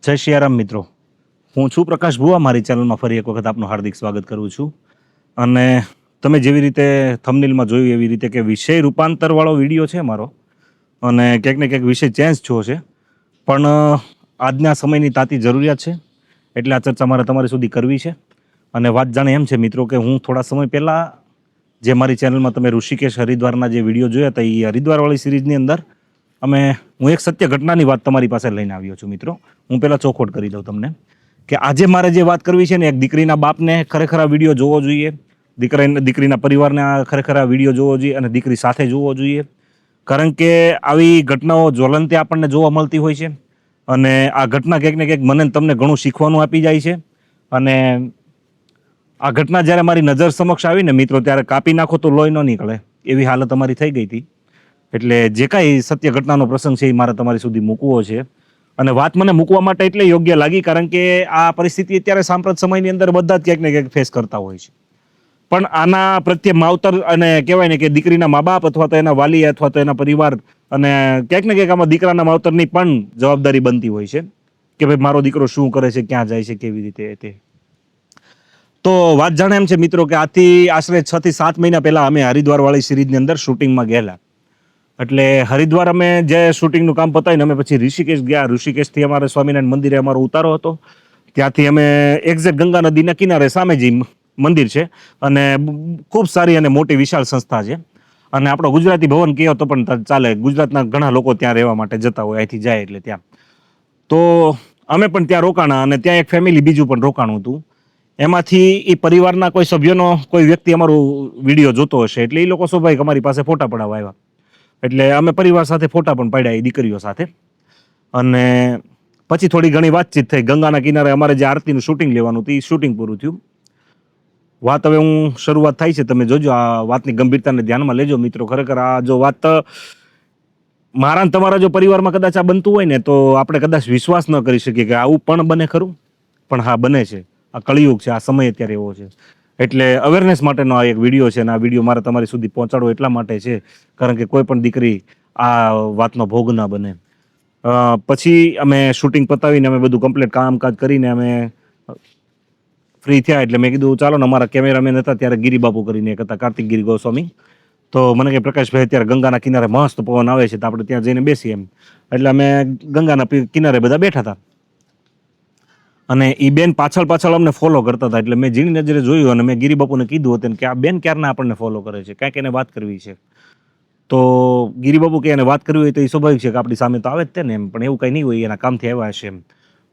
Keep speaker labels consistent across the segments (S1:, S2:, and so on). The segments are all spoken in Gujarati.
S1: જય સિયારામ મિત્રો. હું છું પ્રકાશ ભુવા. મારી ચેનલમાં ફરી એક વખત આપનું હાર્દિક સ્વાગત કરું છું. અને તમે જેવી રીતે થંબનેલમાં જોયું એવી રીતે કે વિષય રૂપાંતરવાળો વિડીયો છે મારો, અને ક્યાંક ને ક્યાંક વિષય ચેન્જ થયો છે, પણ આજના સમયની તાતી જરૂરિયાત છે એટલે આ ચર્ચા મારે તમારી સુધી કરવી છે. અને વાત જાણે એમ છે મિત્રો કે હું થોડા સમય પહેલાં જે મારી ચેનલમાં તમે ઋષિકેશ હરિદ્વારના જે વિડીયો જોયા હતા એ હરિદ્વારવાળી સિરીઝની અંદર હું એક સત્ય ઘટનાની વાત તમારી પાસે લઈને આવ્યો છું મિત્રો. હું પહેલાં ચોખવટ કરી દઉં તમને કે આજે મારે જે વાત કરવી છે ને, એક દીકરીના બાપને ખરેખર આ વિડીયો જોવો જોઈએ, દીકરીના પરિવારને આ ખરેખર આ વિડીયો જોવો જોઈએ અને દીકરી સાથે જોવો જોઈએ. કારણ કે આવી ઘટનાઓ જ્વલંતે આપણને જોવા મળતી હોય છે અને આ ઘટના ક્યાંક ને ક્યાંક મને તમને ઘણું શીખવાનું આપી જાય છે. અને આ ઘટના જ્યારે મારી નજર સમક્ષ આવી ને મિત્રો, ત્યારે કાપી નાખો તો લોહી ન નીકળે એવી હાલત અમારી થઈ ગઈ હતી. એટલે જે કાંઈ સત્ય ઘટનાનો પ્રસંગ છે એ મારે તમારી સુધી મૂકવો છે. અને વાત મને મૂકવા માટે એટલે યોગ્ય લાગી કારણ કે આ પરિસ્થિતિ અત્યારે સાંપ્રત સમયની અંદર બધા જ ક્યાંક ને ક્યાંક ફેસ કરતા હોય છે. પણ આના પ્રત્યે માવતર અને કહેવાય ને કે દીકરીના મા બાપ અથવા તો એના વાલી અથવા તો એના પરિવાર અને ક્યાંક ને ક્યાંક આમાં દીકરાના માવતરની પણ જવાબદારી બનતી હોય છે કે ભાઈ મારો દીકરો શું કરે છે, ક્યાં જાય છે, કેવી રીતે તે. તો વાત જાણે એમ છે મિત્રો કે આથી આશરે 6 થી 7 મહિના પહેલા અમે હરિદ્વારવાળી સિરીઝની અંદર શૂટિંગમાં ગયેલા. એટલે હરિદ્વાર અમે જે શૂટિંગનું કામ પતાવીને અમે પછી ઋષિકેશ ગયા. ઋષિકેશથી અમારે સ્વામિનારાયણ મંદિરે અમારો ઉતારો હતો. ત્યાંથી અમે એક્ઝેક્ટ ગંગા નદીના કિનારે સામે જે મંદિર છે, અને ખૂબ સારી અને મોટી વિશાળ સંસ્થા છે. અને આપણો ગુજરાતી ભવન કહો તો પણ ચાલે, ગુજરાતના ઘણા લોકો ત્યાં રહેવા માટે જતા હોય અહીંથી જાય એટલે ત્યાં. તો અમે પણ ત્યાં રોકાણા અને ત્યાં એક ફેમિલી બીજું પણ રોકાણું હતું. એમાંથી એ પરિવારના કોઈ સભ્યનો કોઈ વ્યક્તિ અમારું વિડીયો જોતો હશે એટલે એ લોકો સ્વાભાવિક અમારી પાસે ફોટા પડાવવા આવ્યા. એટલે અમે પરિવાર સાથે ફોટા પણ પાડ્યા એ દીકરીઓ સાથે. અને પછી થોડી ઘણી વાતચીત થઈ. ગંગાના કિનારે અમારે જે આરતીનું શૂટિંગ લેવાનું હતું એ શૂટિંગ પૂરું થયું. વાત હવે શરૂઆત થાય છે, તમે જોજો, આ વાતની ગંભીરતાને ધ્યાનમાં લેજો મિત્રો. ખરેખર આ જો વાત મારા ને તમારા જો પરિવારમાં કદાચ આ બનતું હોય ને તો આપણે કદાચ વિશ્વાસ ન કરી શકીએ કે આવું પણ બને ખરું. પણ હા, બને છે. આ કળિયુગ છે, આ સમય અત્યારે એવો છે. એટલે અવેરનેસ માટેનો આ એક વિડીયો છે અને આ વિડીયો મારે તમારી સુધી પહોંચાડવો એટલા માટે છે કારણ કે કોઈ પણ દીકરી આ વાતનો ભોગ ના બને. પછી અમે શૂટિંગ પતાવીને અમે બધું કમ્પ્લીટ કામકાજ કરીને અમે ફ્રી થયા. એટલે મેં કીધું ચાલો ને, અમારા કેમેરામેન હતા ત્યારે ગિરિબાપુ કરીને એક હતા, કાર્તિક ગિરી ગોસ્વામી. તો મને કે પ્રકાશભાઈ અત્યારે ગંગાના કિનારે મસ્ત પવન આવે છે તો આપણે ત્યાં જઈને બેસીએ એમ. એટલે અમે ગંગાના કિનારે બધા બેઠા હતા અને એ બેન પાછળ પાછળ અમને ફોલો કરતા હતા. એટલે મેં ઝીણી નજરે જોયું અને મેં ગિરિબાપુને કીધું હતું કે આ બેન ક્યારના આપણને ફોલો કરે છે, કાંઈક એને વાત કરવી છે. તો ગિરિબાપુ કે એને વાત કરવી હોય તો એ સ્વાભાવિક છે કે આપણી સામે તો આવે જ તે ને એમ, પણ એવું કંઈ નહીં હોય, એના કામથી આવ્યા હશે એમ.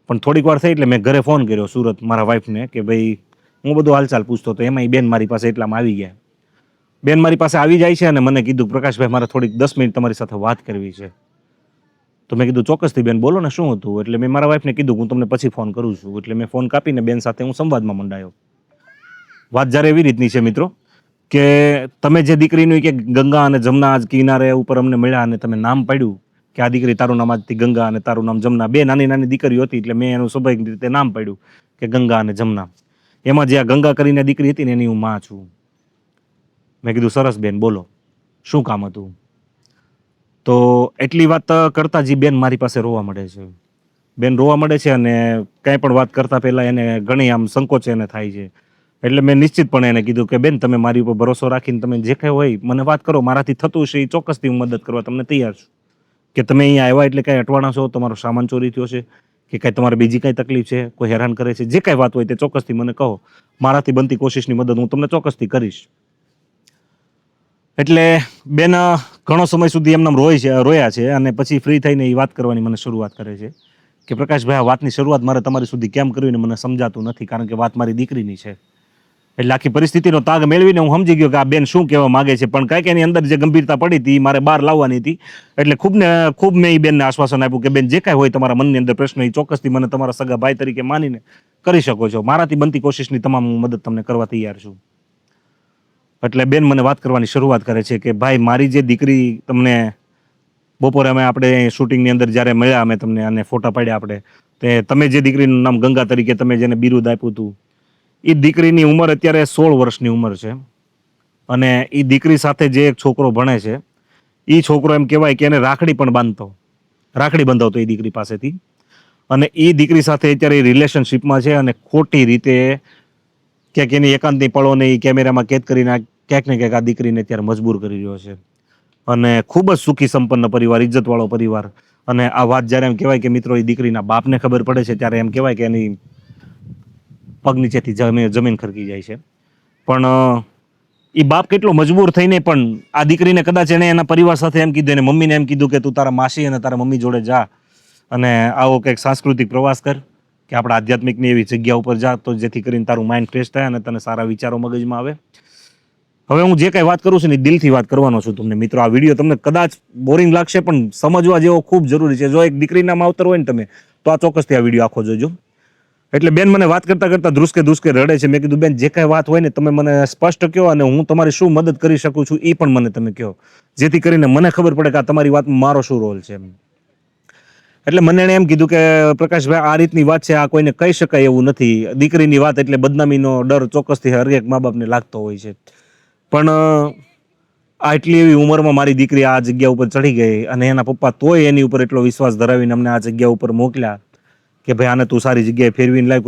S1: પણ થોડીક વાર થઈ એટલે મેં ઘરે ફોન કર્યો સુરત મારા વાઈફને કે ભાઈ હું બધું હાલચાલ પૂછતો હતો. એમાં એ બેન મારી પાસે એટલામાં આવી ગયા. બેન મારી પાસે આવી જાય છે અને મને કીધું પ્રકાશભાઈ મારે થોડીક 10 મિનિટ તમારી સાથે વાત કરવી છે. તો મેં કીધું ચોક્કસથી બેન, બોલો ને, શું હતું. એટલે મેં મારા વાઈફને કીધું હું તમને પછી ફોન કરું છું. એટલે મેં ફોન કાપીને બેન સાથે હું સંવાદમાં મંડાયો. વાત જ્યારે એવી રીતની છે મિત્રો કે તમે જે દીકરીનું કે ગંગા અને જમના આજ કિનારે ઉપર અમને મળ્યા અને તમે નામ પાડ્યું કે આ દીકરી તારું નામ આજથી ગંગા અને તારું નામ જમના, બે નાની નાની દીકરીઓ હતી એટલે મેં એનું સ્વાભાવિક રીતે નામ પાડ્યું કે ગંગા અને જમના. એમાં જે આ ગંગા કરીને દીકરી હતી ને એની હું માં છું. મેં કીધું સરસ બેન, બોલો શું કામ હતું. તો એટલી વાત કરતા જ બેન મારી પાસે રોવા મળે છે. બેન રોવા મળે છે અને કંઈ પણ વાત કરતા પહેલાં એને ઘણી આમ સંકોચ એને થાય છે. એટલે મેં નિશ્ચિતપણે એને કીધું કે બેન તમે મારી ઉપર ભરોસો રાખીને તમે જે કંઈ હોય મને વાત કરો, મારાથી થતું હશે એ ચોક્કસથી હું મદદ કરવા તમને તૈયાર છું. કે તમે અહીંયા આવ્યા એટલે કાંઈ અટવાણા છો, તમારો સામાન ચોરી થયો છે કે કાંઈ તમારે બીજી કાંઈ તકલીફ છે, કોઈ હેરાન કરે છે, જે કાંઈ વાત હોય તે ચોક્કસથી મને કહો, મારાથી બનતી કોશિશની મદદ હું તમને ચોક્કસથી કરીશ. એટલે બેન ઘણો સમય સુધી એમનામ રોયા છે અને પછી ફ્રી થઈને એ વાત કરવાની મને શરૂઆત કરે છે કે પ્રકાશભાઈ આ વાતની શરૂઆત મારે તમારી સુધી કેમ કરવી ને મને સમજાતું નથી કારણ કે વાત મારી દીકરીની છે. એટલે આખી પરિસ્થિતિનો તાગ મેળવીને હું સમજી ગયો કે આ બેન શું કહેવા માગે છે, પણ કાંઈક એની અંદર જે ગંભીરતા પડી હતી મારે બહાર લાવવાની હતી. એટલે ખૂબ મેં એ બેનને આશ્વાસન આપ્યું કે બેન જે કાંઈ હોય તમારા મનની અંદર પ્રશ્ન એ ચોક્કસથી મને તમારા સગા ભાઈ તરીકે માનીને કરી શકો છો. મારાથી બનતી કોશિશની તમામ મદદ તમને કરવા તૈયાર છું. એટલે બેન મને વાત કરવાની શરૂઆત કરે છે કે ભાઈ મારી જે દીકરી તમને બપોરે આપણે શૂટિંગની અંદર જ્યારે મળ્યા અમે તમને અને ફોટા પાડ્યા આપણે, તે તમે જે દીકરીનું નામ ગંગા તરીકે તમે જેને બિરુદ આપ્યું હતું એ દીકરીની ઉંમર અત્યારે 16 વર્ષની ઉંમર છે. અને એ દીકરી સાથે જે એક છોકરો ભણે છે એ છોકરો એમ કહેવાય કે એને રાખડી પણ બાંધતો, રાખડી બંધાવતો એ દીકરી પાસેથી. અને એ દીકરી સાથે અત્યારે રિલેશનશિપમાં છે અને ખોટી રીતે ક્યાંક એની એકાંતની પળોને એ કેમેરામાં કેદ કરીને ક્યાંક ને ક્યાંક આ દીકરીને અત્યારે મજબૂર કરી રહ્યો છે. અને ખૂબ જ સુખી સંપન્ન પરિવાર, ઇજ્જતવાળો પરિવાર. અને આ વાત જ્યારે એમ કહેવાય કે મિત્રો એ દીકરીના બાપને ખબર પડે છે ત્યારે એમ કહેવાય કે એની પગ નીચેથી જમીન ખરકી જાય છે. પણ એ બાપ કેટલો મજબૂર થઈને પણ આ દીકરીને કદાચ એને એના પરિવાર સાથે એમ કીધું, એને મમ્મીને એમ કીધું કે તું તારા માસી અને તારા મમ્મી જોડે જા અને આવો કંઈક સાંસ્કૃતિક પ્રવાસ કર, કે આપણે આધ્યાત્મિકની એવી જગ્યા ઉપર જા તો જેથી કરીને તારું માઇન્ડ ફ્રેશ થાય અને તને સારા વિચારો મગજમાં આવે. હવે હું જે કાંઈ વાત કરું છું ને દિલથી વાત કરવાનો છું તમને મિત્રો. આ વિડીયો તમને કદાચ બોરિંગ લાગશે પણ સમજવા જેવો ખૂબ જરૂરી છે. જો એક દીકરીના માવતર હોય ને તમે તો આ ચોક્કસથી આ વિડીયો આખો જોજો. એટલે બેન મને વાત કરતા કરતા ધ્રુસકે રડે છે. મેં કીધું બેન જે કાંઈ વાત હોય ને તમે મને સ્પષ્ટ કહો અને હું તમારી શું મદદ કરી શકું છું એ પણ મને તમે કહો, જેથી કરીને મને ખબર પડે કે આ તમારી વાતમાં મારો શું રોલ છે. એટલે મને એણે એમ કીધું કે પ્રકાશભાઈ આ રીતની વાત છે, આ કોઈને કહી શકાય એવું નથી. દીકરીની વાત એટલે બદનામીનો ડર ચોક્કસથી હરેક મા બાપને લાગતો હોય છે. પણ આટલી એવી ઉંમરમાં મારી દીકરી આ જગ્યા ઉપર ચડી ગઈ અને એના પપ્પા તોય એની ઉપર એટલો વિશ્વાસ ધરાવીને અમને આ જગ્યા ઉપર મોકલ્યા કે ભાઈ આને તું સારી જગ્યાએ ફેરવીને લાવ,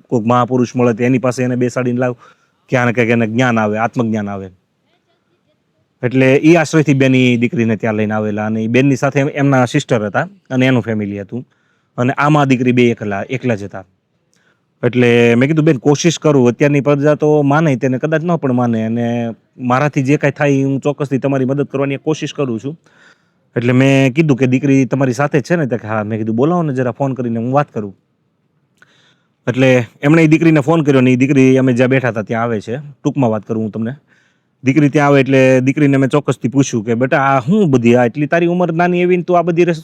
S1: કોઈક મહાપુરુષ મળે તો એની પાસે એને બેસાડીને લાવ કે આને કંઈક એને જ્ઞાન આવે, આત્મજ્ઞાન આવે. એટલે એ આશ્રયથી બેની દીકરીને ત્યાં લઈને આવેલા અને એ બેનની સાથે એમના સિસ્ટર હતા અને એનું ફેમિલી હતું અને આમાં દીકરી બે એકલા જ હતા. એટલે મેં કીધું બેન કોશિશ કરું, અત્યારની પ્રજા તો માને તેને કદાચ ન પણ માને અને મારાથી જે કાંઈ થાય હું ચોક્કસથી તમારી મદદ કરવાની કોશિશ કરું છું. એટલે મેં કીધું કે દીકરી તમારી સાથે જ છે ને? કે હા. મેં કીધું બોલાવો ને જરા, ફોન કરીને હું વાત કરું. એટલે એમણે એ દીકરીને ફોન કર્યો ને એ દીકરી અમે જ્યાં બેઠા હતા ત્યાં આવે છે. ટૂંકમાં વાત કરું હું તમને. દીકરી ત્યાં આવે એટલે દીકરીને મેં ચોક્કસથી પૂછ્યું કે બેટા આ શું બધી, આ એટલી તારી ઉંમર નાની એવી ને તું આ બધી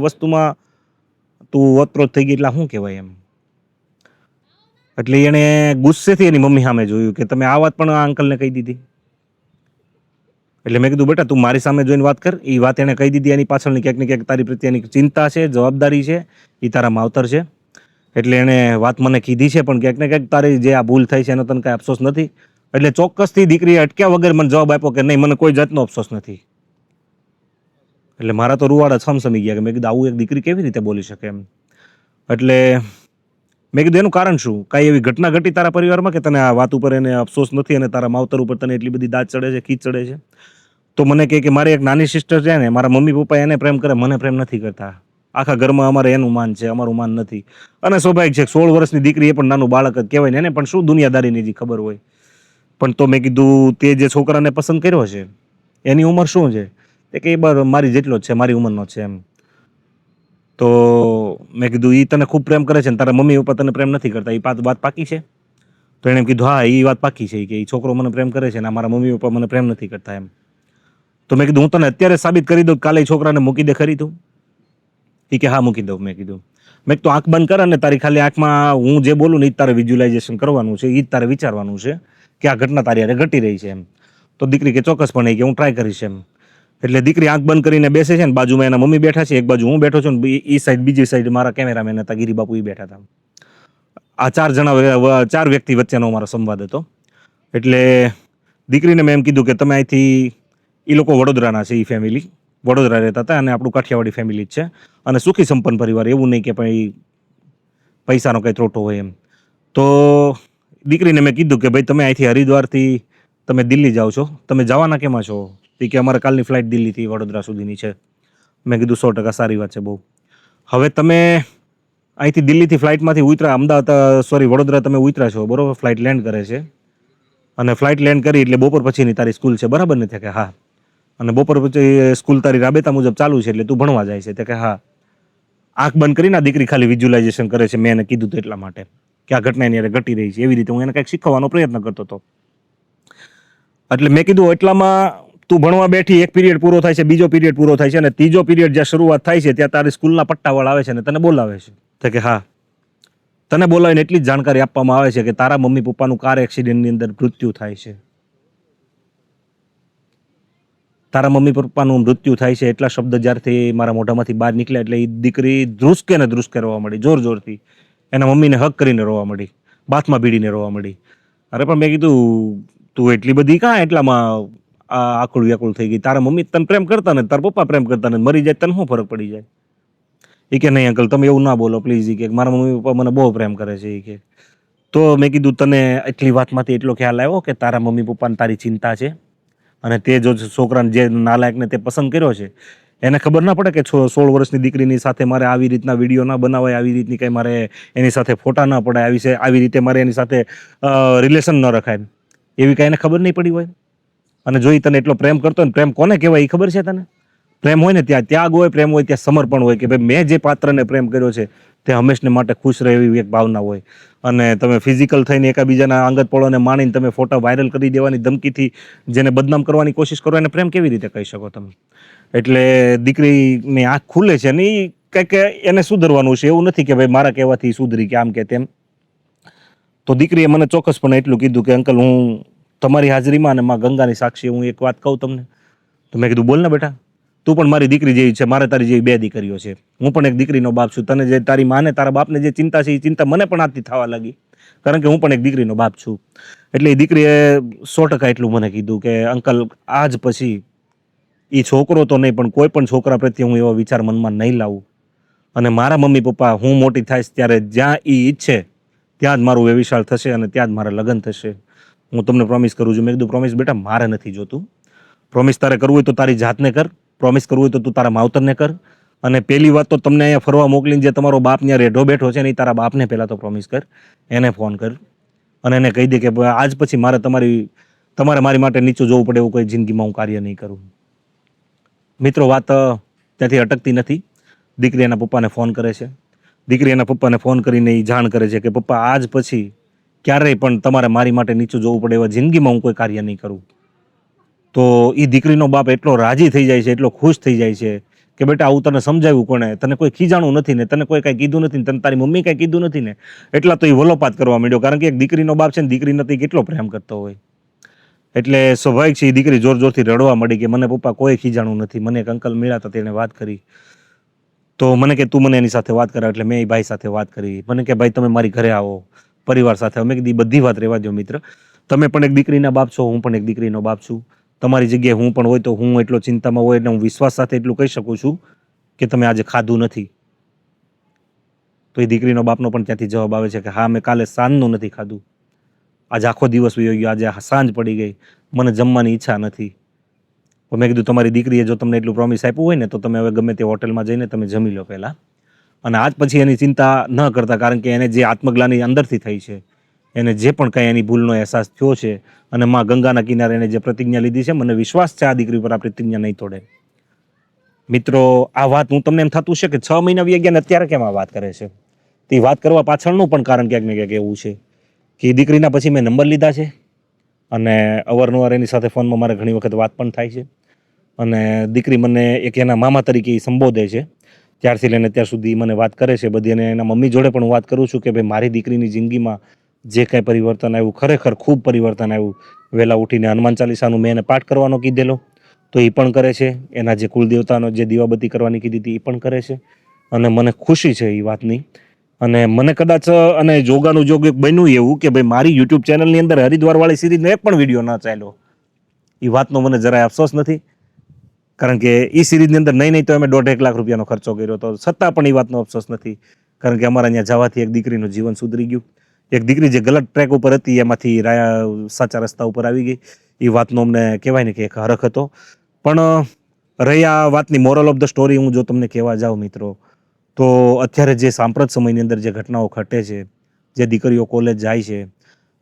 S1: વસ્તુમાં તું ઓતપ્રોત થઈ ગઈ એટલે શું કહેવાય એમ. એટલે એણે ગુસ્સેથી એની મમ્મી સામે જોયું કે તમે આ વાત પણ આ અંકલને કહી દીધી. એટલે મેં કીધું બેટા તું મારી સામે જોઈને વાત કર. એ વાત એણે કહી દીધી, એની પાછળની ક્યાંક ને ક્યાંક તારી પ્રત્યેની ચિંતા છે, જવાબદારી છે, એ તારા માવતર છે. એટલે એણે વાત મને કીધી છે પણ ક્યાંક ને ક્યાંક તારી જે આ ભૂલ થઈ છે એનો તને કાંઈ અફસોસ નથી. એટલે ચોક્કસથી દીકરીએ અટક્યા વગર મને જવાબ આપ્યો કે નહીં, મને કોઈ જાતનો અફસોસ નથી. એટલે મારા તો રૂવાડા સમસમી ગયા કે મેં કીધું આવું એક દીકરી કેવી રીતે બોલી શકે એમ. એટલે મેં કીધું એનું કારણ શું? કાંઈ એવી ઘટના ઘટી તારા પરિવારમાં કે તને આ વાત ઉપર એને અફસોસ નથી અને તારા માવતર ઉપર તને એટલી બધી દાદ ચડે છે, ખીચ ચડે છે? તો મને કહે કે મારી એક નાની સિસ્ટર છે ને, મારા મમ્મી પપ્પા એને પ્રેમ કરે, મને પ્રેમ નથી કરતા. આખા ઘરમાં અમારે એનું માન છે, અમારું માન નથી. અને સ્વાભાવિક છે 16 વર્ષની દીકરી એ પણ નાનું બાળક જ કહેવાય ને, એને પણ શું દુનિયાદારીની જે ખબર હોય. પણ તો મેં કીધું તે જે છોકરાને પસંદ કર્યો છે એની ઉંમર શું છે? કે એ મારી જેટલો જ છે, મારી ઉંમરનો છે એમ. તો મેં કીધું એ તને ખૂબ પ્રેમ કરે છે ને તારા મમ્મી પપ્પા તને પ્રેમ નથી કરતા, એ વાત પાકી છે? તો એણે કીધું હા એ વાત પાકી છે કે એ છોકરો મને પ્રેમ કરે છે ને મારા મમ્મી પપ્પા મને પ્રેમ નથી કરતા એમ. તો મેં કીધું હું તને અત્યારે સાબિત કરી દઉં, કાલે છોકરાને મૂકી દે ખરી તું? એ કે હા મૂકી દઉં. મેં કીધું તો આંખ બંધ કર અને તારી ખાલી આંખમાં હું જે બોલું ને એ જ તારે વિઝ્યુલાઇઝેશન કરવાનું છે, એ જ તારે વિચારવાનું છે કે આ ઘટના તારી હારે ઘટી રહી છે એમ. તો દીકરી કે ચોક્કસપણે કે હું ટ્રાય કરીશ એમ. એટલે દીકરી આંખ બંધ કરીને બેસે છે ને, બાજુમાં એના મમ્મી બેઠા છે, એક બાજુ હું બેઠો છું ને એ સાઈડ બીજી સાઈડ મારા કેમેરામેન હતા ગિરી બાપુ, એ બેઠા હતા. આ 4 વ્યક્તિ વચ્ચેનો અમારો સંવાદ હતો. એટલે દીકરીને મેં એમ કીધું કે તમે અહીંથી, એ લોકો વડોદરાના છે, એ ફેમિલી વડોદરા રહેતા હતા અને આપણું કાઠિયાવાડી ફેમિલી જ છે અને સુખી સંપન્ન પરિવાર, એવું નહીં કે ભાઈ પૈસાનો કંઈ ત્રોટો હોય એમ. તો દીકરીને મેં કીધું કે ભાઈ તમે અહીંથી હરિદ્વારથી તમે દિલ્હી જાઓ છો, તમે જવાના કેમાં છો? કે અમારે કાલની ફ્લાઇટ દિલ્હીથી વડોદરા સુધીની છે. મેં કીધું 100% સારી વાત છે બહુ. હવે તમે અહીંથી દિલ્હીથી ફ્લાઇટમાંથી ઉતરા, વડોદરા તમે ઉતરા છો બરોબર, ફ્લાઇટ લેન્ડ કરે છે અને ફ્લાઇટ લેન્ડ કરી એટલે બપોર પછીની તારી સ્કૂલ છે બરાબર ને? કે હા. અને બપોર પછી સ્કૂલ તારી રાબેતા મુજબ ચાલુ છે એટલે તું ભણવા જાય છે? કે હા. આંખ બંધ કરીને દીકરી ખાલી વિઝ્યુલાઇઝેશન કરે છે, મેં એને કીધું તો એટલા માટે કે આ ઘટના એની ઘટી રહી છે, એવી રીતે હું એને કંઈક શીખવવાનો પ્રયત્ન કરતો હતો. એટલે મેં કીધું એટલામાં તું ભણવા બેઠી, એક પીરિયડ પૂરો થાય છે, બીજો પીરિયડ પૂરો થાય છે અને ત્રીજો પીરિયડ જ્યાં શરૂઆત થાય છે ત્યાં તારી સ્કૂલના પટ્ટાવાળા આવે છે અને તને બોલાવે છે. કે હા. તને બોલાવીને એટલી જ જાણકારી આપવામાં આવે છે કે તારા મમ્મી પપ્પાનું કાર એક્સિડન્ટની અંદર મૃત્યુ થાય છે. તારા મમ્મી પપ્પાનું મૃત્યુ થાય છે એટલા શબ્દ જ્યારથી મારા મોઢામાંથી બહાર નીકળ્યા એટલે એ દીકરી ધ્રુસકે રોવા મળી, જોરથી. એના મમ્મીને હક કરીને રોવા મળી, બાથમાં ભીડીને રોવા મળી. અરે પણ મેં કીધું તું એટલી બધી કાં એટલામાં આકુળ વ્યાકુળ થઈ ગઈ? તારા મમ્મી તને પ્રેમ કરતા ને તારા પપ્પા પ્રેમ કરતા ને, મરી જાય તને શું ફરક પડી જાય? એ કે નહીં અંકલ તમે એવું ના બોલો પ્લીઝ, એ કે મારા મમ્મી પપ્પા મને બહુ પ્રેમ કરે છે, એ કે. તો મેં કીધું તને એટલી વાતમાંથી એટલો ખ્યાલ આવ્યો કે તારા મમ્મી પપ્પાને તારી ચિંતા છે, અને તે જો છોકરાને જે નાલાયકને તે પસંદ કર્યો છે એને ખબર ના પડે કે 16 વર્ષની દીકરીની સાથે મારે આવી રીતના વિડીયો ના બનાવાય, આવી રીતની કંઈ મારે એની સાથે ફોટા ના પડાય, આવી રીતે મારે એની સાથે રિલેશન ન રખાય, એવી કાંઈ એને ખબર નહીં પડી હોય. અને જો ઈ તને એટલો પ્રેમ કરતો હોય ને, પ્રેમ કોને કહેવાય એ ખબર છે તને? પ્રેમ હોય ને ત્યાં ત્યાગ હોય, પ્રેમ હોય ત્યાં સમર્પણ હોય, કે ભાઈ મેં જે પાત્રને પ્રેમ કર્યો છે તે હંમેશને માટે ખુશ રહે એવી એક ભાવના હોય. અને તમે ફિઝિકલ થઈને એકબીજાના અંગત પળોને માણીને તમે ફોટા વાયરલ કરી દેવાની ધમકીથી જેને બદનામ કરવાની કોશિશ કરો એને પ્રેમ કેવી રીતે કહી શકો તમે? એટલે દીકરીની આંખ ખુલે છે ને એ કંઈક એને સુધરવાનું છે, એવું નથી કે ભાઈ મારા કહેવાથી સુધરી કે આમ કે તેમ. તો દીકરીએ મને ચોક્કસપણે એટલું કીધું કે અંકલ હું તમારી હાજરીમાં અને માં ગંગાની સાક્ષી હું એક વાત કહું તમને. તો મેં કીધું બોલ ને બેટા, તું પણ મારી દીકરી જેવી છે, મારે તારી જેવી 2 દીકરીઓ છે, હું પણ એક દીકરીનો બાપ છું. તને જે તારી માને તારા બાપને જે ચિંતા છે એ ચિંતા મને પણ આજથી થવા લાગી, કારણ કે હું પણ એક દીકરીનો બાપ છું. એટલે એ દીકરીએ 100% એટલું મને કીધું કે અંકલ આજ પછી એ છોકરો તો નહીં પણ કોઈ પણ છોકરા પ્રત્યે હું એવા વિચાર મનમાં નહીં લાવું, અને મારા મમ્મી પપ્પા હું મોટી થાઈશ ત્યારે જ્યાં એ ઈચ્છે ત્યાં જ મારું વેવિશાળ થશે અને ત્યાં જ મારા લગ્ન થશે. હું તમને પ્રોમિસ કરું છું. મેં કીધું પ્રોમિસ બેટા મારે નથી જોતું, પ્રોમિસ તારે કરવું હોય તો તારી જાતને કર, પ્રોમિસ કરવું હોય તો તું તારા માવતરને કર. અને પહેલી વાત તો તમને અહીંયા ફરવા મોકલીને જે તમારો બાપ ત્યાં રેઢો બેઠો છે ને એ તારા બાપને પહેલાં તો પ્રોમિસ કર, એને ફોન કર અને એને કહી દે કે આજ પછી તમારે મારી માટે નીચું જોવું પડે એવું કોઈ જિંદગીમાં હું કાર્ય નહીં કરું. મિત્રો વાત ત્યાંથી અટકતી નથી. દીકરી એના પપ્પાને ફોન કરે છે. દીકરી એના પપ્પાને ફોન કરીને એ જાણ કરે છે કે પપ્પા આજ પછી ક્યારેય પણ તમારે મારી માટે નીચું જોવું પડે એવા જિંદગીમાં હું કોઈ કાર્ય નહીં કરું. તો એ દીકરીનો બાપ એટલો રાજી થઈ જાય છે, એટલો ખુશ થઈ જાય છે કે બેટા આવું તને સમજાવ્યું કોણે? તને કોઈ ખીજાણું નથી ને, તને કોઈ કાંઈ કીધું નથી ને, તને તારી મમ્મી કાંઈ કીધું નથી ને. એટલા તો એ વલોપાત કરવા માંડ્યો, કારણ કે એક દીકરીનો બાપ છે ને દીકરીને તો કેટલો પ્રેમ કરતો હોય. એટલે સ્વાભાવિક છે એ દીકરી જોર જોરથી રડવા માંડી કે મને પપ્પા કોઈ ખીજાણું નથી. મને એક અંકલ મળ્યા હતા તેણે વાત કરી, તો મને કે તું મને એની સાથે વાત કરાવ. એટલે મેં એ ભાઈ સાથે વાત કરી. મને કે ભાઈ તમે મારી ઘરે આવો પરિવાર સાથે. અમે કીધી બધી વાત રહેવા દો મિત્ર, તમે પણ એક દીકરીના બાપ છો, હું પણ એક દીકરીનો બાપ છું. તમારી જગ્યાએ હું પણ હોય તો હું એટલો ચિંતામાં હોય એટલે હું વિશ્વાસ સાથે એટલું કહી શકું છું કે તમે આજે ખાધું નથી. તો એ દીકરીનો બાપનો પણ ત્યાંથી જવાબ આવે છે કે હા મેં કાલે સાંજનું નથી ખાધું, આજે આખો દિવસ વયો ગયો, આજે સાંજ પડી ગઈ, મને જમવાની ઈચ્છા નથી. તો મેં કીધું તમારી દીકરીએ જો તમને એટલું પ્રોમિસ આપ્યું હોય ને તો તમે હવે ગમે તે હોટલમાં જઈને તમે જમી લો પહેલાં, અને આજ પછી એની ચિંતા ન કરતા, કારણ કે એને જે આત્મગ્લાની અંદરથી થઈ છે, એને જે પણ કાંઈ એની ભૂલનો અહેસાસ થયો છે અને માં ગંગાના કિનારે એને જે પ્રતિજ્ઞા લીધી છે, મને વિશ્વાસ છે આ દીકરી પર આ પ્રતિજ્ઞા નહીં તોડે. મિત્રો આ વાત હું તમને એમ થતું છે કે 6 મહિના વી ગયા ને અત્યારે કેમ આ વાત કરે છે? તે વાત કરવા પાછળનું પણ કારણ ક્યાંક ને ક્યાંક એવું છે કે એ દીકરીના પછી મેં નંબર લીધા છે અને અવારનવાર એની સાથે ફોનમાં મારે ઘણી વખત વાત પણ થાય છે. અને દીકરી મને એક એના મામા તરીકે સંબોધે છે. ત્યારથી લઈને અત્યાર સુધી મને વાત કરે છે બધી, અને એના મમ્મી જોડે પણ હું વાત કરું છું કે ભાઈ મારી દીકરીની જિંદગીમાં જે કાંઈ પરિવર્તન આવ્યું, ખરેખર ખૂબ પરિવર્તન આવ્યું. વહેલા ઉઠીને હનુમાન ચાલીસાનું મેં એને પાઠ કરવાનો કીધેલો તો એ પણ કરે છે. એના જે કુલદેવતાનો જે દીવાબત્તી કરવાની કીધી હતી એ પણ કરે છે. અને મને ખુશી છે એ વાતની. અને મને કદાચ અને જોગાનું જોગ એક બન્યું એવું કે ભાઈ મારી યુટ્યુબ ચેનલની અંદર હરિદ્વારવાળી સિરીઝનો એક પણ વિડીયો ના ચાલ્યો. એ વાતનો મને જરાય અફસોસ નથી, કારણ કે એ સિરીઝની અંદર નહીં તો અમે 1.5 લાખ રૂપિયાનો ખર્ચો કર્યો હતો, છતાં પણ એ વાતનો અફસોસ નથી, કારણ કે અમારા અહીંયા જવાથી એક દીકરીનું જીવન સુધરી ગયું. એક દીકરી જે ગલત ટ્રેક ઉપર હતી એમાંથી સાચા રસ્તા ઉપર આવી ગઈ. એ વાતનો અમને કહેવાય ને કે એક હરખ હતો. પણ રહી આ વાતની મોરલ ઓફ ધ સ્ટોરી હું જો તમને કહેવા જાઉં મિત્રો, તો અત્યારે જે સાંપ્રત સમયની અંદર જે ઘટનાઓ ઘટે છે, જે દીકરીઓ કોલેજ જાય છે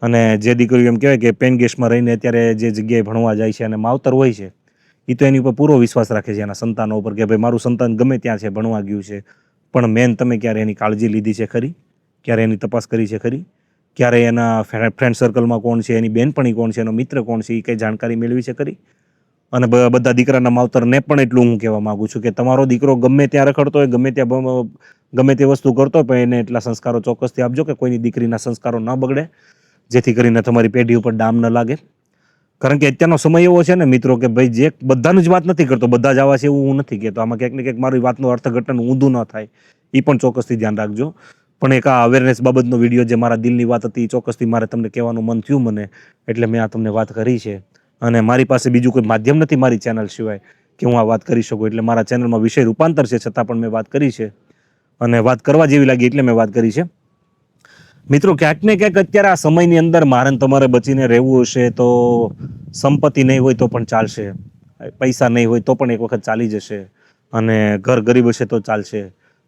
S1: અને જે દીકરીઓ એમ કહેવાય કે પેન ગેસમાં રહીને અત્યારે જે જગ્યાએ ભણવા જાય છે અને માવતર હોય છે એ તો એની ઉપર પૂરો વિશ્વાસ રાખે છે એના સંતાનો ઉપર કે ભાઈ મારું સંતાન ગમે ત્યાં છે, ભણવા ગયું છે, પણ મેન તમે ક્યારે એની કાળજી લીધી છે ખરી? ક્યારે એની તપાસ કરી છે ખરી? ક્યારે એના ફ્રેન્ડ સર્કલમાં કોણ છે, એની બેનપણી કોણ છે, એનો મિત્ર કોણ છે, એ કંઈ જાણકારી મેળવી છે ખરી? અને બધા દીકરાના માવતરને પણ એટલું હું કહેવા માગું છું કે તમારો દીકરો ગમે ત્યાં રખડતો હોય, ગમે તે વસ્તુ કરતો હોય, પણ એને એટલા સંસ્કારો ચોક્કસથી આપજો કે કોઈની દીકરીના સંસ્કારો ન બગડે, જેથી કરીને તમારી પેઢી ઉપર ડામ ન લાગે. કારણ કે અત્યારનો સમય એવો છે ને મિત્રો કે ભાઈ જે બધાનું જ વાત નથી કરતો, બધા જ આવા છે એવું હું નથી કહેતો. આમાં ક્યાંક ને ક્યાંક મારી વાતનું અર્થઘટન ઊંધું ન થાય એ પણ ચોક્કસથી ધ્યાન રાખજો. પણ એક આ અવેરનેસ બાબતનો વિડીયો જે મારા દિલની વાત હતી એ ચોક્કસથી મારે તમને કહેવાનું મન થયું મને, એટલે મેં આ તમને વાત કરી છે. અને મારી પાસે બીજું કોઈ માધ્યમ નથી મારી ચેનલ સિવાય કે હું આ વાત કરી શકું, એટલે મારા ચેનલમાં વિષય રૂપાંતર છે છતાં પણ મેં વાત કરી છે. અને વાત કરવા જેવી લાગી એટલે મેં વાત કરી છે. મિત્રો, ક્યાંક ને ક્યાંક અત્યારે આ સમયની અંદર મારે ને તમારે બચીને રહેવું હશે તો સંપત્તિ નહીં હોય તો પણ ચાલશે, પૈસા નહીં હોય તો પણ એક વખત ચાલી જશે, અને ઘર ગરીબ હશે તો ચાલશે,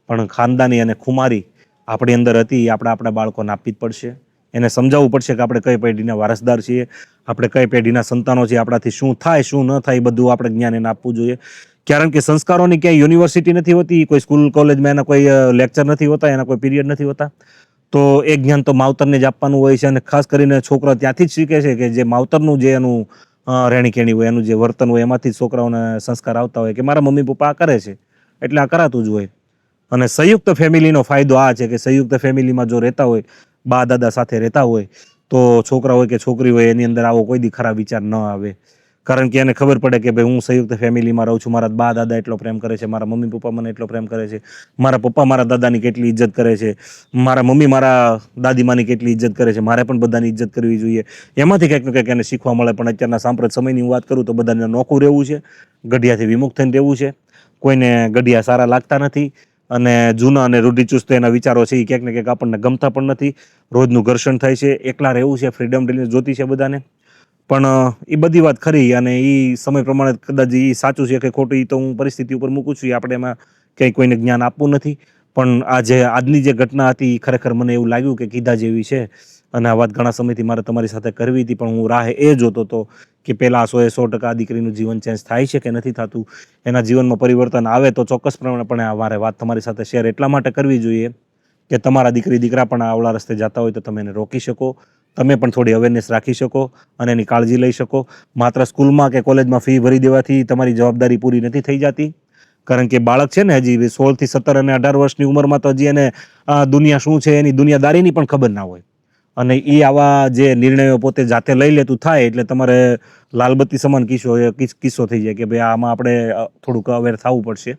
S1: પણ ખાનદાની અને ખુમારી આપણી અંદર હતી એ આપણા બાળકોને આપવી જ પડશે. એને સમજાવવું પડશે કે આપણે કઈ પેઢીના વારસદાર છીએ, આપણે કઈ પેઢીના સંતાનો છીએ, આપણાથી શું થાય શું ન થાય એ બધું આપણે જ્ઞાન એને આપવું જોઈએ. કારણ કે સંસ્કારોની ક્યાંય યુનિવર્સિટી નથી હોતી, કોઈ સ્કૂલ કોલેજમાં એના કોઈ લેક્ચર નથી હોતા, એના કોઈ પીરિયડ નથી હોતા. તો એ જ્ઞાન તો માવતરને જ આપવાનું હોય છે, અને ખાસ કરીને છોકરા ત્યાંથી જ શીખે છે કે જે માવતરનું જે એનું રહેણી કહેણી હોય, એનું જે વર્તન હોય, એમાંથી જ છોકરાઓને સંસ્કાર આવતા હોય કે મારા મમ્મી પપ્પા આ કરે છે એટલે આ કરાતું જ હોય. અને સંયુક્ત ફેમિલીનો ફાયદો આ છે કે સંયુક્ત ફેમિલીમાં જો રહેતા હોય, બા દાદા સાથે રહેતા હોય, તો છોકરા હોય કે છોકરી હોય એની અંદર આવો કોઈ દી ખરાબ વિચાર ન આવે. કારણ કે એને ખબર પડે કે ભાઈ હું સંયુક્ત ફેમિલીમાં રહું છું, મારા બા દાદા એટલો પ્રેમ કરે છે, મારા મમ્મી પપ્પા મને એટલો પ્રેમ કરે છે, મારા પપ્પા મારા દાદાની કેટલી ઇજ્જત કરે છે, મારા મમ્મી મારા દાદીમાની કેટલી ઇજ્જત કરે છે, મારે પણ બધાની ઇજ્જત કરવી જોઈએ. એમાંથી કંઈક ને કંઈક એને શીખવા મળે. પણ અત્યારના સાંપ્રત સમયની હું વાત કરું તો બધાને નોખું રહેવું છે, ગઢિયાથી વિમુખ થઈને રહેવું છે, કોઈને ગઢિયા સારા લાગતા નથી, અને જૂના અને રૂઢિચુસ્ત એના વિચારો છે એ ક્યાંક ને ક્યાંક આપણને ગમતા પણ નથી. રોજનું ઘર્ષણ થાય છે, એકલા રહેવું છે, ફ્રીડમ જોતી છે બધાને. પણ એ બધી વાત ખરી, અને એ સમય પ્રમાણે કદાચ એ સાચું છે કે ખોટું એ તો હું પરિસ્થિતિ ઉપર મૂકું છું, એ આપણે એમાં કંઈ કોઈને જ્ઞાન આપવું નથી. પણ આજની જે ઘટના હતી એ ખરેખર મને એવું લાગ્યું કે કીધા જેવી છે, અને આ વાત ઘણા સમયથી મારે તમારી સાથે કરવી હતી, પણ હું રાહ એ જોતો હતો કે પહેલાં 100% આ દીકરીનું જીવન ચેન્જ થાય છે કે નથી થતું, એના જીવનમાં પરિવર્તન આવે તો ચોક્કસપણે મારે વાત તમારી સાથે શેર એટલા માટે કરવી જોઈએ કે તમારા દીકરા પણ આવડા રસ્તે જતા હોય તો તમે એને રોકી શકો, તમે પણ થોડી અવેરનેસ રાખી શકો અને એની કાળજી લઈ શકો. માત્ર સ્કૂલમાં કે કોલેજમાં ફી ભરી દેવાથી તમારી જવાબદારી પૂરી નથી થઈ જતી. કારણ કે બાળક છે ને હજી 16 થી 17 અને 18 વર્ષની ઉંમરમાં તો હજી એને દુનિયા શું છે એની દુનિયાદારીની પણ ખબર ના હોય, અને એ આવા જે નિર્ણયો પોતે જાતે લઈ લેતું થાય એટલે તમારે લાલબત્તી સમાન કિસ્સો થઈ જાય કે ભાઈ આમાં આપણે થોડુંક અવેર થવું પડશે,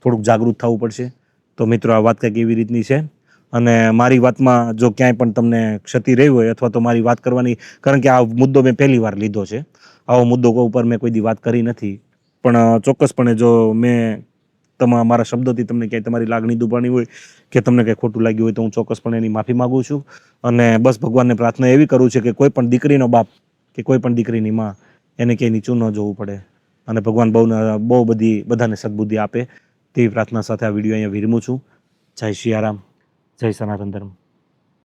S1: થોડુંક જાગૃત થવું પડશે. તો મિત્રો, આ વાત કંઈક એવી રીતની છે. અને મારી વાતમાં જો ક્યાંય પણ તમને ક્ષતિ રહી હોય, અથવા તો મારી વાત કરવાની, કારણ કે આ મુદ્દો મેં પહેલી વાર લીધો છે, આવો મુદ્દો ઉપર મેં કોઈ દી વાત કરી નથી, પણ ચોક્કસપણે જો મેં મારા શબ્દોથી તમને ક્યાંય તમારી લાગણી દુભાણી હોય કે તમને કંઈ ખોટું લાગ્યું હોય તો હું ચોક્કસપણે એની માફી માગું છું. અને બસ ભગવાનને પ્રાર્થના એવી કરું છું કે કોઈ પણ દીકરીનો બાપ કે કોઈ પણ દીકરીની માં એને ક્યાંય નીચું ન જોવું પડે, અને ભગવાન બહુ બધાને સદબુદ્ધિ આપે તેવી પ્રાર્થના સાથે આ વિડીયો અહીંયા વિરમું છું. જય સિયારામ, જય સનાતન ધર્મ.